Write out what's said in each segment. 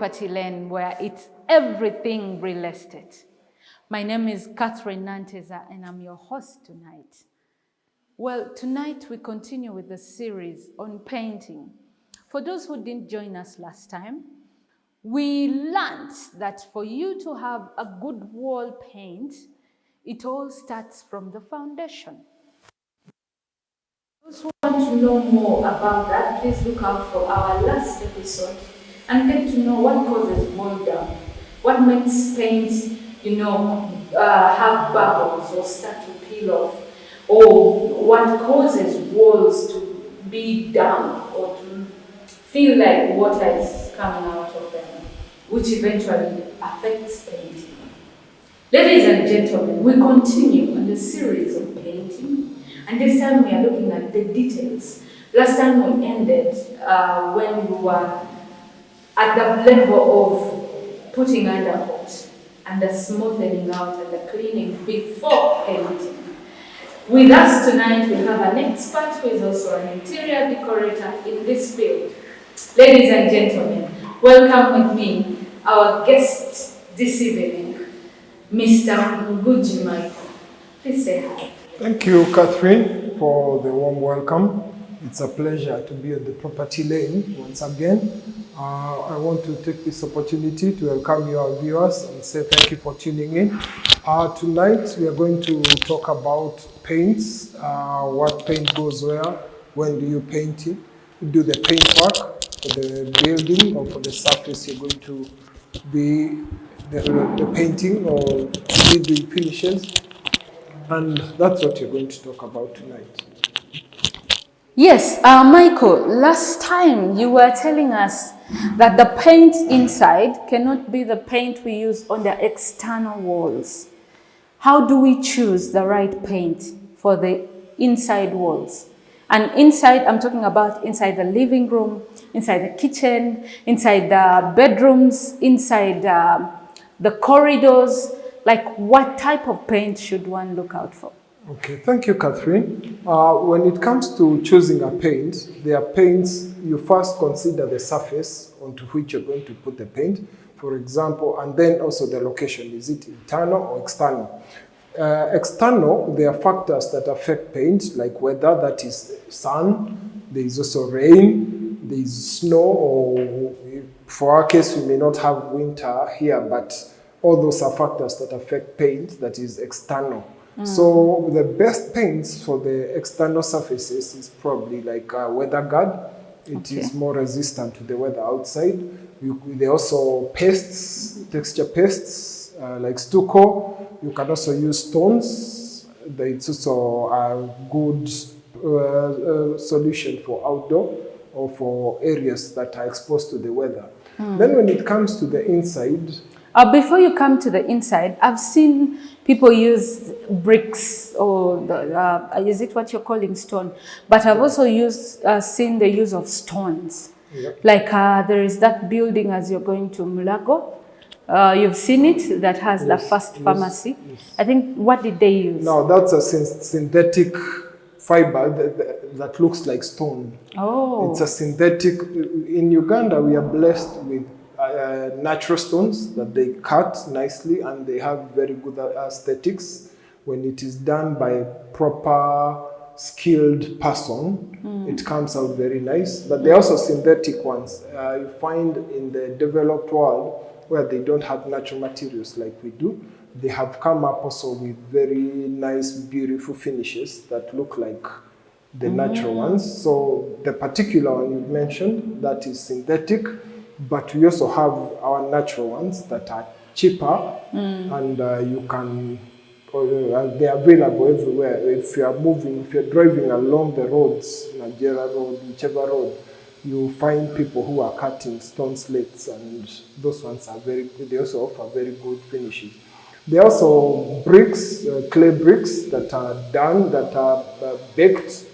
Property Lane, where it's everything real estate. My name is Catherine Nanteza, and I'm your host tonight. Well, tonight we continue with the series on painting. For those who didn't join us last time, we learned that for you to have a good wall paint, it all starts from the foundation. Those who want to know more about that, please look out for our last episode and get to know what causes wall down, what makes paint, have bubbles or start to peel off, or what causes walls to be down or to feel like water is coming out of them, which eventually affects painting. Ladies and gentlemen, we continue on the series of painting. And this time we are looking at the details. Last time we ended when we were at the level of putting undercoat and the smoothing out and the cleaning before painting. With us tonight we have an expert who is also an interior decorator in this field. Ladies and gentlemen, welcome with me our guest this evening, Mr. Ngugi Michael. Please say hi. Thank you, Catherine, for the warm welcome. It's a pleasure to be at the Property Lane once again. I want to take this opportunity to welcome your viewers and say thank you for tuning in. Tonight we are going to talk about paints, what paint goes where, when do you paint it, do the paint work for the building or for the surface you're going to be the painting or do the finishes. And that's what you're going to talk about tonight. Yes, Michael, last time you were telling us that the paint inside cannot be the paint we use on the external walls. How do we choose the right paint for the inside walls? And inside, I'm talking about inside the living room, inside the kitchen, inside the bedrooms, inside the corridors. Like, what type of paint should one look out for? Okay, thank you, Catherine. When it comes to choosing a paint, there are paints, you first consider the surface onto which you're going to put the paint, for example, and then also the location. Is it internal or external? External, there are factors that affect paint, like weather, that is sun, there is also rain, there is snow, or for our case, we may not have winter here, but all those are factors that affect paint that is external. So the best paints for the external surfaces is probably like weather guard. It is more resistant to the weather outside. There are also pastes, texture pastes, like stucco. You can also use stones. It's also a good solution for outdoor or for areas that are exposed to the weather. Then when it comes to the inside, before you come to the inside, I've seen people use bricks or is it what you're calling stone? But I've also seen the use of stones. Yep. Like there is that building as you're going to Mulago. You've seen it, that has the first pharmacy. Yes. I think, what did they use? No, that's a synthetic fiber that looks like stone. Oh. It's a synthetic. In Uganda, we are blessed with natural stones that they cut nicely and they have very good aesthetics. When it is done by a proper skilled person, it comes out very nice. But there are also synthetic ones you find in the developed world where they don't have natural materials like we do. They have come up also with very nice, beautiful finishes that look like the natural ones. So the particular one you mentioned, that is synthetic. But we also have our natural ones that are cheaper and you can, they're available everywhere. If you are moving, if you're driving along the roads, Nigeria Road, whichever road, you find people who are cutting stone slates, and those ones are very good. They also offer very good finishes. There are also bricks, clay bricks that are done, that are baked.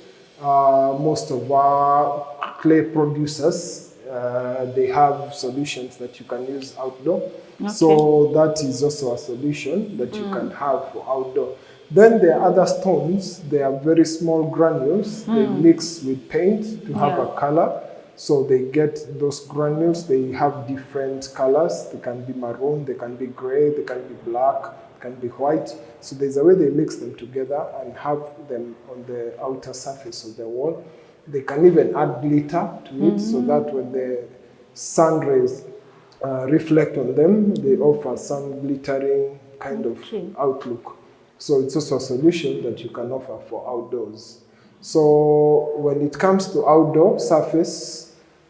Most of our clay producers, they have solutions that you can use outdoor. Okay. So that is also a solution that you can have for outdoor. Then there are other stones. They are very small granules. They mix with paint to have a color. So they get those granules, they have different colors. They can be maroon, they can be gray, they can be black, they can be white. So there's a way they mix them together and have them on the outer surface of the wall. They can even add glitter to it so that when the sun rays reflect on them, they offer some glittering kind of outlook. So it's also a solution that you can offer for outdoors. So when it comes to outdoor surface,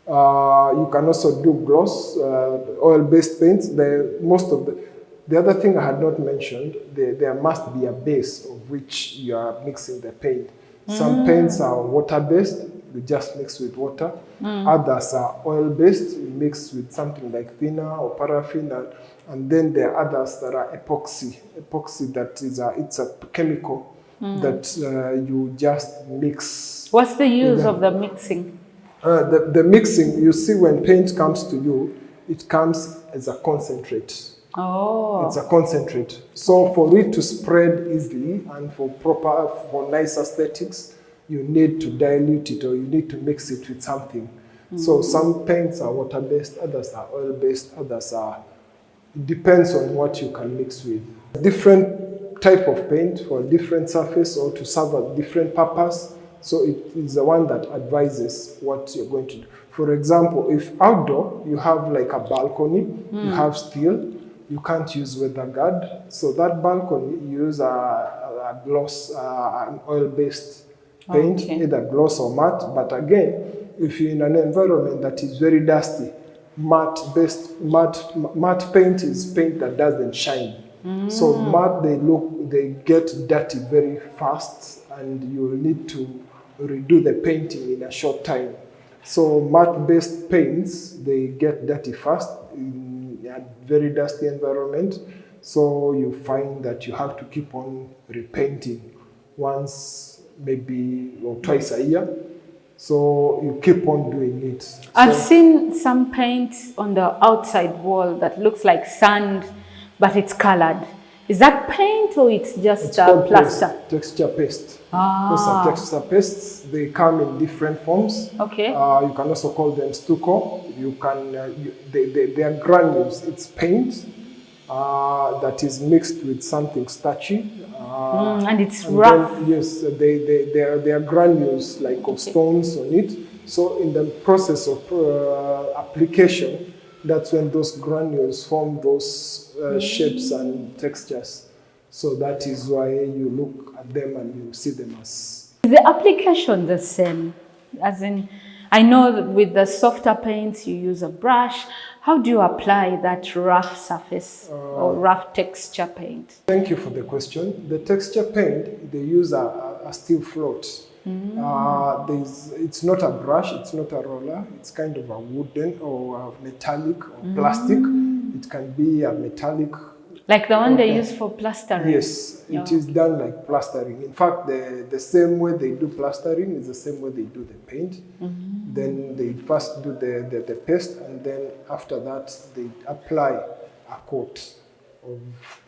you can also do gloss, oil-based paints. The other thing I had not mentioned, there must be a base of which you are mixing the paint. Some paints are water-based, you just mix with water. Others are oil-based, you mix with something like thinner or paraffin, and then there are others that are epoxy. Epoxy, that is it's a chemical that you just mix. What's the use of the mixing? The mixing, you see, when paint comes to you, it comes as a concentrate. Oh. It's a concentrate. So for it to spread easily and for nice aesthetics, you need to dilute it or you need to mix it with something. So some paints are water-based, others are oil-based, others are... It depends on what you can mix with. Different type of paint for a different surface or to serve a different purpose. So it is the one that advises what you're going to do. For example, if outdoor, you have like a balcony, you have steel, you can't use weather guard. So that balcony, you use a gloss, an oil-based paint, either gloss or matte. But again, if you're in an environment that is very dusty, matte paint is paint that doesn't shine. So matte, they get dirty very fast, and you will need to redo the painting in a short time. So matte-based paints, they get dirty fast in a very dusty environment. So you find that you have to keep on repainting once, maybe or twice a year. So you keep on doing it. I've seen some paint on the outside wall that looks like sand, but it's colored. Is that paint or it's just plaster? Texture paste. Those are texture pastes. They come in different forms. Okay. You can also call them stucco. You can. They are granules. It's paint that is mixed with something starchy. And it's rough. Then, yes, they are granules like of stones on it. So in the process of application, that's when those granules form those shapes and textures. So that is why you look at them and you see them as... Is the application the same? As in, I know that with the softer paints, you use a brush. How do you apply that rough surface or rough texture paint? Thank you for the question. The texture paint, they use a steel float. It's not a brush, it's not a roller, it's kind of a wooden or a metallic or plastic. It can be a metallic. Like the one they use for plastering? Yes, it is done like plastering. In fact, the same way they do plastering is the same way they do the paint. Then they first do the paste, and then after that they apply a coat of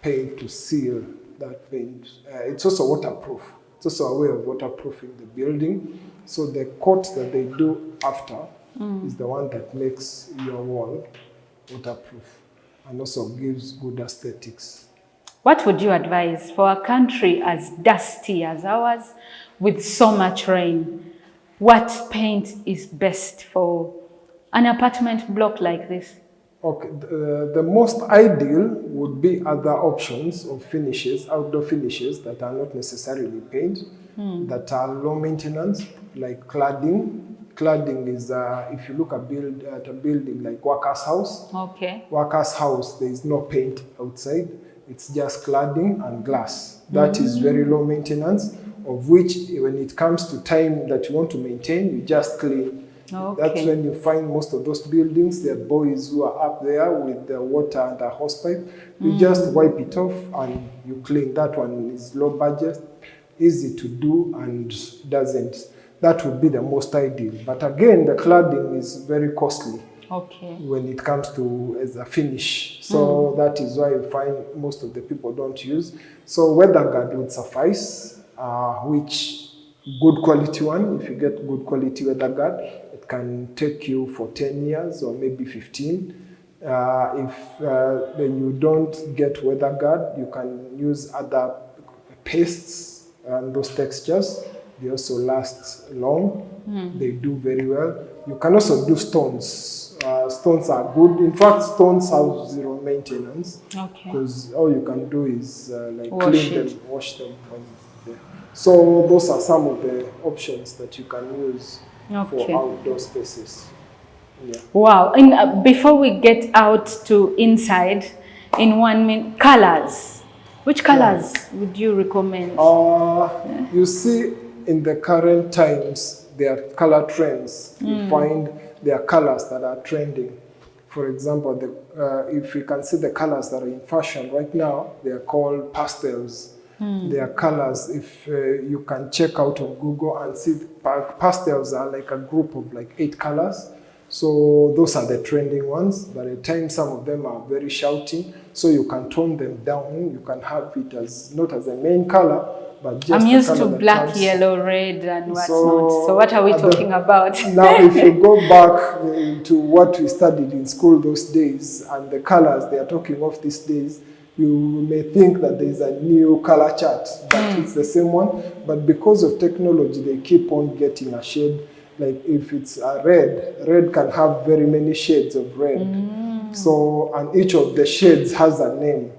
paint to seal that paint. It's also waterproof. It's also a way of waterproofing the building. So the coat that they do after is the one that makes your wall waterproof and also gives good aesthetics. What would you advise for a country as dusty as ours with so much rain? What paint is best for an apartment block like this? Okay, the most ideal would be other options of finishes, outdoor finishes that are not necessarily paint, that are low maintenance, like cladding. Cladding is, if you look at a building like Workers' House. Okay. Workers' House, there is no paint outside. It's just cladding and glass. That is very low maintenance, of which when it comes to time that you want to maintain, you just clean. Okay. That's when you find most of those buildings, there are boys who are up there with the water and the hosepipe. You just wipe it off and you clean. That one is low budget, easy to do, and doesn't. That would be the most ideal. But again, the cladding is very costly. Okay. When it comes to as a finish. So that is why you find most of the people don't use. So weather guard would suffice, which good quality one. If you get good quality weatherguard, it can take you for 10 years or maybe 15. If you don't get weatherguard, you can use other pastes and those textures. They also last long. They do very well. You can also do stones. Stones are good. In fact, stones have zero maintenance because all you can do is clean them, wash them when it's there. So those are some of the options that you can use for outdoor spaces. Yeah. Wow. And before we get out to inside, in 1 minute, colors. Which colors would you recommend? You see, in the current times, there are color trends. You find there are colors that are trending. For example, if you can see the colors that are in fashion right now, they are called pastels. They are colors, if you can check out on Google and see, pastels are like a group of like 8 colors. So those are the trending ones. By the time some of them are very shouty, so you can tone them down. You can have it as not as a main color, but just I'm used to black, yellow, red, and whatnot. So what are we talking about? Now, if you go back to what we studied in school those days and the colors they are talking of these days, you may think that there is a new color chart, but it's the same one. But because of technology, they keep on getting a shade. Like if it's a red can have very many shades of red. So, and each of the shades has a name.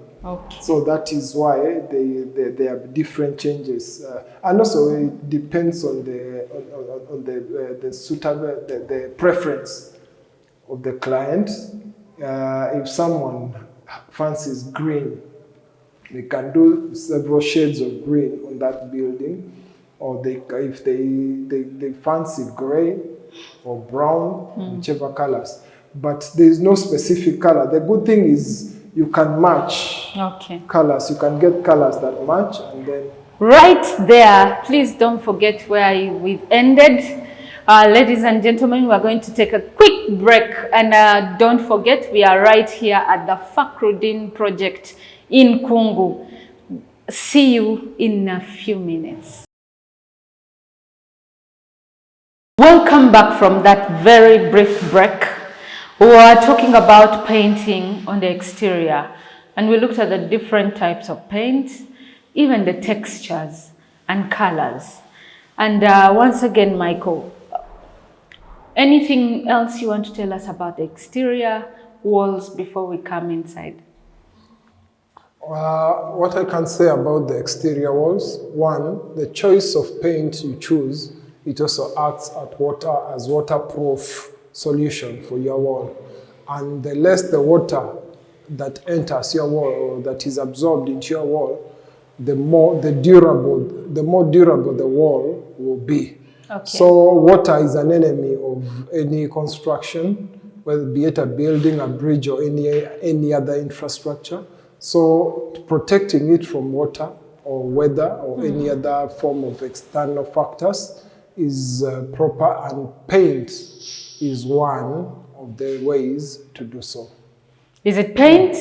So that is why they have different changes. And also it depends on the suitable, the preference of the client. If someone fancies green, they can do several shades of green on that building. Or if they fancy gray or brown, whichever colors. But there is no specific color. The good thing is you can match colors. You can get colors that match, and then right there. Please don't forget where we've ended. Ladies and gentlemen, we're going to take a quick break, and don't forget we are right here at the Fakhruddin project in Kungu. See you in a few minutes. Welcome back from that very brief break. We were talking about painting on the exterior, and we looked at the different types of paint, even the textures and colors. And once again, Michael, anything else you want to tell us about the exterior walls before we come inside? What I can say about the exterior walls, one, the choice of paint you choose, it also acts as waterproof solution for your wall. And the less the water that enters your wall or that is absorbed into your wall, the more durable the wall will be. So water is an enemy of any construction, whether it be it a building, a bridge, or any other infrastructure. So protecting it from water or weather or any other form of external factors is proper, and paint is one of the ways to do so. Is it paint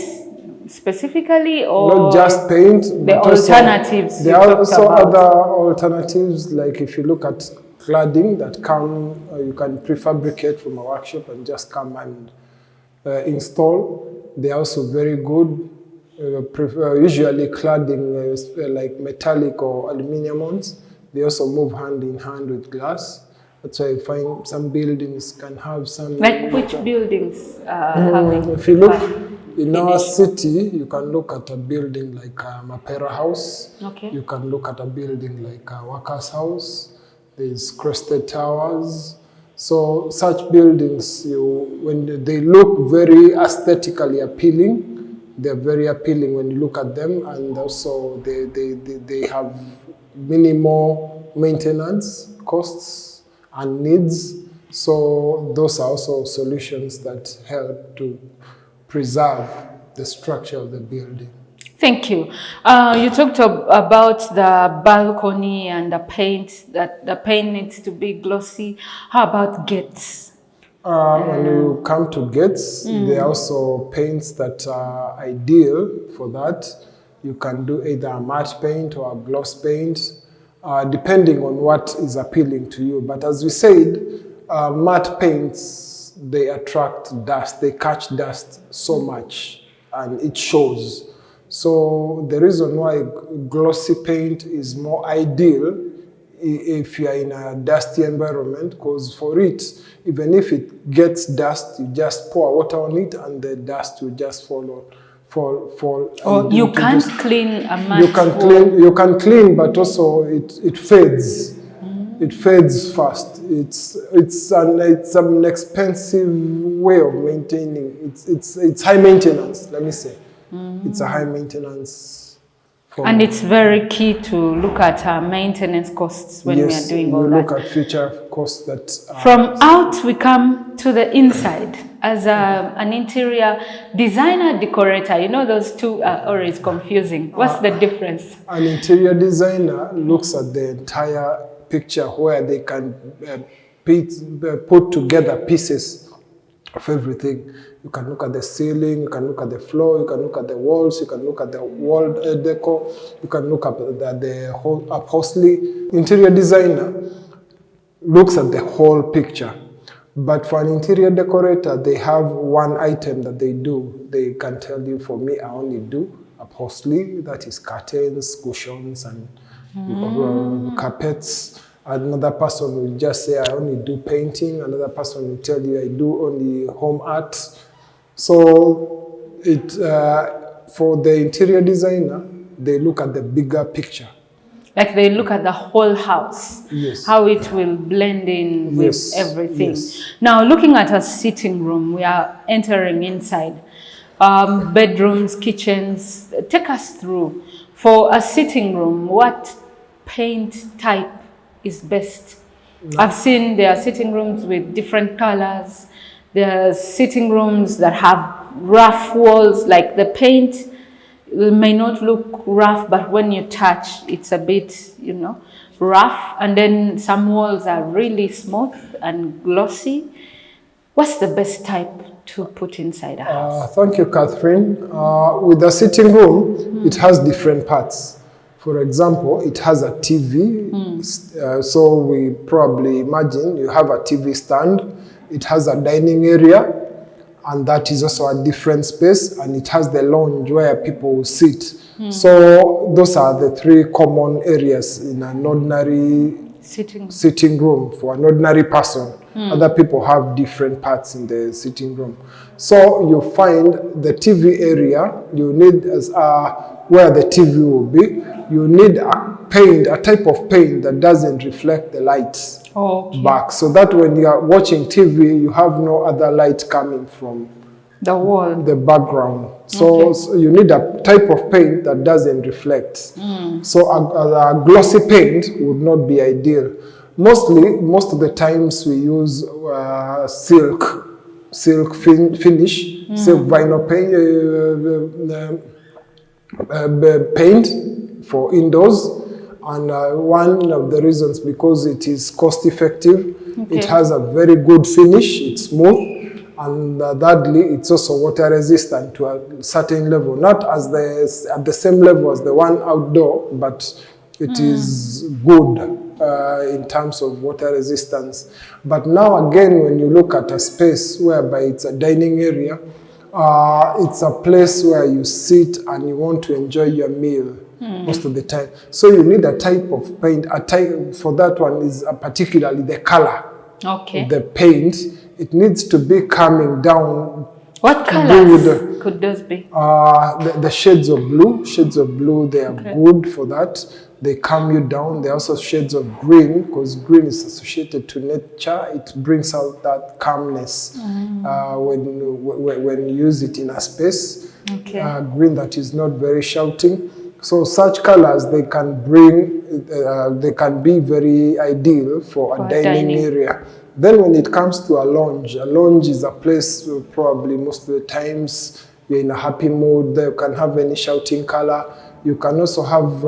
specifically, or not just paint? The alternatives. There are also other alternatives, like if you look at cladding that you can prefabricate from a workshop and just come and install. They are also very good. Usually cladding like metallic or aluminium ones. They also move hand in hand with glass. That's why you find some buildings can have some... Like which buildings if you look in our city, you can look at a building like Mapera House. You can look at a building like Workers House. There's Crested Towers. So such buildings, when they look very aesthetically appealing, they're very appealing when you look at them, and also they have minimal maintenance costs and needs. So those are also solutions that help to preserve the structure of the building. Thank you. You talked about the balcony and the paint, that the paint needs to be glossy. How about gates? When you come to gates, there are also paints that are ideal for that. You can do either a matte paint or a gloss paint. depending on what is appealing to you. But as we said, matte paints, they attract dust, they catch dust so much, and it shows. So the reason why glossy paint is more ideal if you are in a dusty environment, because for it, even if it gets dust, you just pour water on it and the dust will just fall. Or you can't clean a matte you can clean, but also it fades. It fades fast. It's an expensive way of maintaining. It's high maintenance. Let me say, it's a high maintenance. And it's very key to look at maintenance costs when we are doing all that. Yes, look at future costs that. From out we come to the inside as an interior designer, decorator. You know, those two are always confusing. What's the difference? An interior designer looks at the entire picture where they can put together pieces of everything. You can look at the ceiling, you can look at the floor, you can look at the walls, you can look at the wall decor, you can look at the whole upholstery. Interior designer looks at the whole picture. But for an interior decorator, they have one item that they do. They can tell you, for me, I only do upholstery, that is curtains, cushions, and carpets. Another person will just say, I only do painting. Another person will tell you, I do only home art. So for the interior designer, they look at the bigger picture. Like they look at the whole house, yes, how it will blend in with everything. Yes. Now, looking at a sitting room, we are entering inside. Bedrooms, kitchens, take us through. For a sitting room, what paint type is best? I've seen there are sitting rooms with different colors. There are sitting rooms that have rough walls, like the paint may not look rough, but when you touch, it's a bit, rough. And then some walls are really smooth and glossy. What's the best type to put inside a house? Thank you, Catherine. With the sitting room, it has different parts. For example, it has a TV. So we probably imagine you have a TV stand. It has a dining area, and that is also a different space, and it has the lounge where people will sit. So those are the three common areas in an ordinary sitting room for an ordinary person. Other people have different parts in the sitting room. So you find the TV area, you need where the TV will be, you need a type of paint that doesn't reflect the light back, so that when you are watching TV, you have no other light coming from the wall, the background. So you need a type of paint that doesn't reflect. So a glossy paint would not be ideal. Most of the times we use silk finish, silk vinyl paint for indoors. And one of the reasons, because it is cost effective, it has a very good finish, it's smooth, and thirdly, it's also water resistant to a certain level. Not at the same level as the one outdoor, but it is good in terms of water resistance. But now again, when you look at a space whereby it's a dining area, it's a place where you sit and you want to enjoy your meal. Most of the time. So you need a type of paint. For that one is particularly the color of the paint. It needs to be coming down. What colors could those be? The shades of blue. Shades of blue, they are good for that. They calm you down. There are also shades of green, because green is associated to nature. It brings out that calmness when you use it in a space. Green that is not very shouting. So such colors, they can be very ideal for a dining area. Then when it comes to a lounge is a place where probably most of the times you're in a happy mood. You can have any shouting color. You can also have,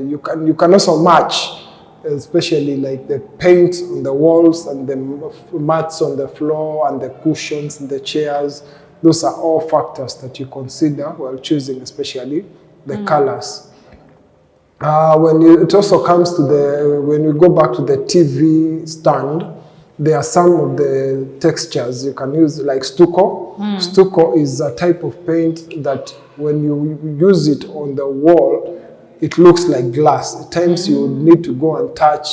you can also match, especially like the paint on the walls and the mats on the floor and the cushions and the chairs. Those are all factors that you consider while choosing, especially the colors. It also comes to when we go back to the TV stand, there are some of the textures you can use, like stucco. Stucco is a type of paint that when you use it on the wall, it looks like glass. At times you need to go and touch.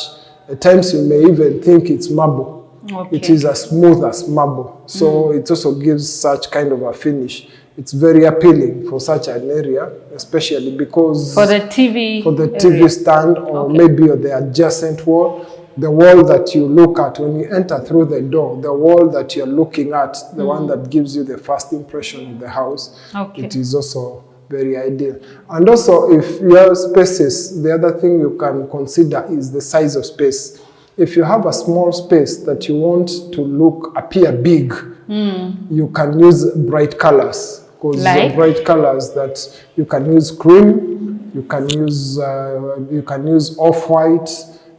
At times you may even think it's marble. Okay. It is as smooth as marble. So it also gives such kind of a finish. It's very appealing for such an area, especially because for the TV TV stand, or maybe on the adjacent wall. The wall that you look at when you enter through the door, the wall that you're looking at, the one that gives you the first impression of the house, it is also very ideal. And also, if you have spaces, the other thing you can consider is the size of space. If you have a small space that you want to appear big, you can use bright colors. Because bright colors that you can use cream, you can use off-white,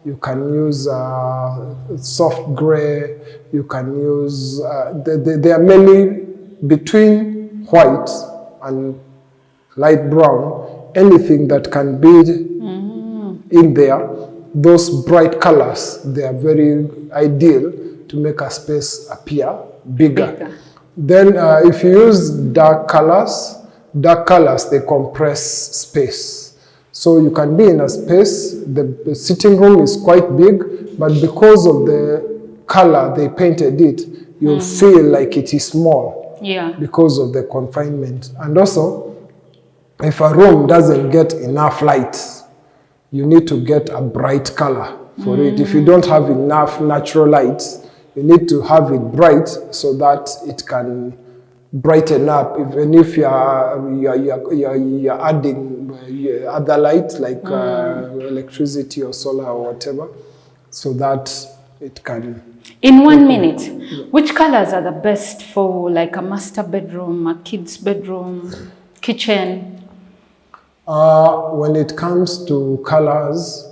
you can use soft gray, you can use, there are many between white and light brown, anything that can be in there. Those bright colors, they are very ideal to make a space appear bigger. Then if you use dark colors, they compress space. So you can be in a space, the sitting room is quite big, but because of the color they painted it, you'll feel like it is small because of the confinement. And also, if a room doesn't get enough light, you need to get a bright color for it. If you don't have enough natural light, you need to have it bright so that it can brighten up. Even if you're adding other light like electricity or solar or whatever, so that it can. In 1 minute, which colors are the best for like a master bedroom, a kid's bedroom, kitchen? When it comes to colors,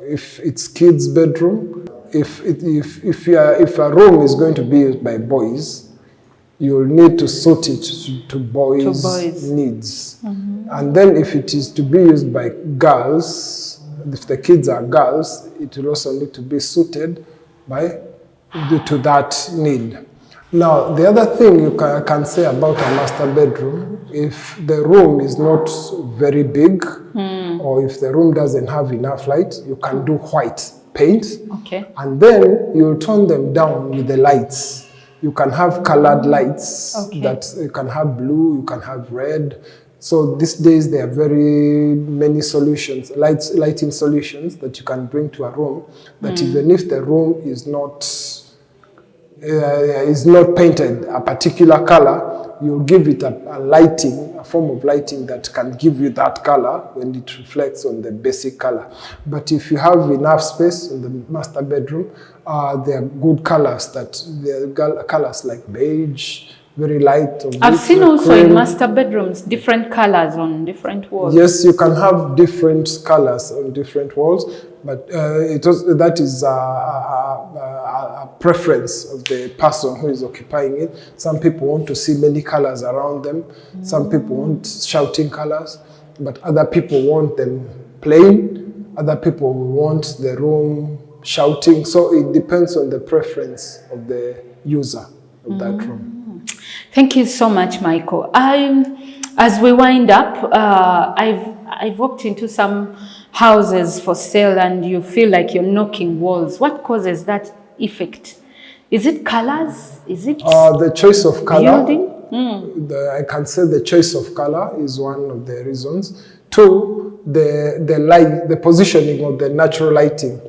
if it's kids' bedroom, if a room is going to be used by boys, you'll need to suit it to boys' needs. And then if it is to be used by girls, if the kids are girls, it will also need to be suited to that need. Now, the other thing you can say about a master bedroom, if the room is not very big, or if the room doesn't have enough light, you can do white paint. And then you'll turn them down with the lights. You can have colored lights that you can have blue, you can have red. So these days there are very many solutions, lighting solutions that you can bring to a room, that even if the room is not painted a particular color, you'll give it a form of lighting that can give you that color when it reflects on the basic color. But if you have enough space in the master bedroom, there are good colors colors like beige, very light. I've seen also in master bedrooms different colors on different walls. Yes, you can have different colors on different walls, but that is a preference of the person who is occupying it. Some people want to see many colors around them. Some people want shouting colors, but other people want them plain. Other people want the room shouting. So it depends on the preference of the user of that room. Thank you so much, Michael. As we wind up, I've walked into some houses for sale and you feel like you're knocking walls. What causes that effect? Is it colors? Is it the choice of color? Building? I can say the choice of color is one of the reasons. Two, the light, the positioning of the natural lighting.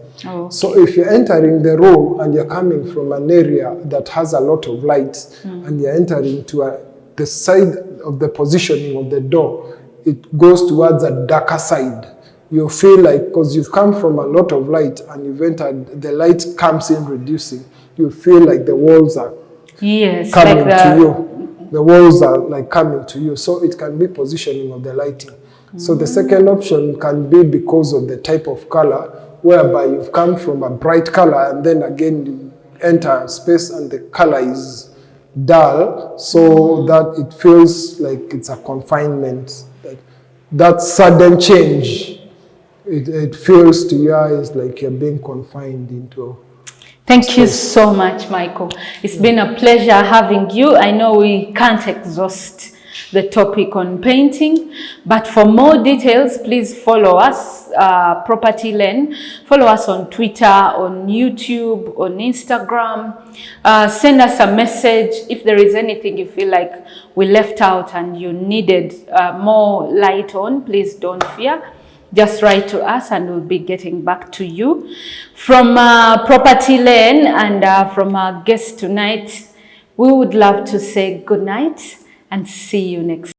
So if you're entering the room and you're coming from an area that has a lot of light and you're entering to the side of the positioning of the door, it goes towards a darker side. You feel like, because you've come from a lot of light and you've entered, the light comes in reducing, you feel like the walls are coming to you. The walls are like coming to you. So it can be positioning of the lighting. So the second option can be because of the type of color, whereby you've come from a bright color and then again you enter space and the color is dull, so that it feels like it's a confinement. that sudden change, it feels to your eyes like you're being confined into. Thank you so much, Michael. It's been a pleasure having you. I know we can't exhaust the topic on painting, but for more details, please follow us, Property Lane. Follow us on Twitter, on YouTube, on Instagram. Send us a message if there is anything you feel like we left out and you needed more light on. Please don't fear. Just write to us and we'll be getting back to you. From Property Lane and from our guest tonight, we would love to say good night and see you next time.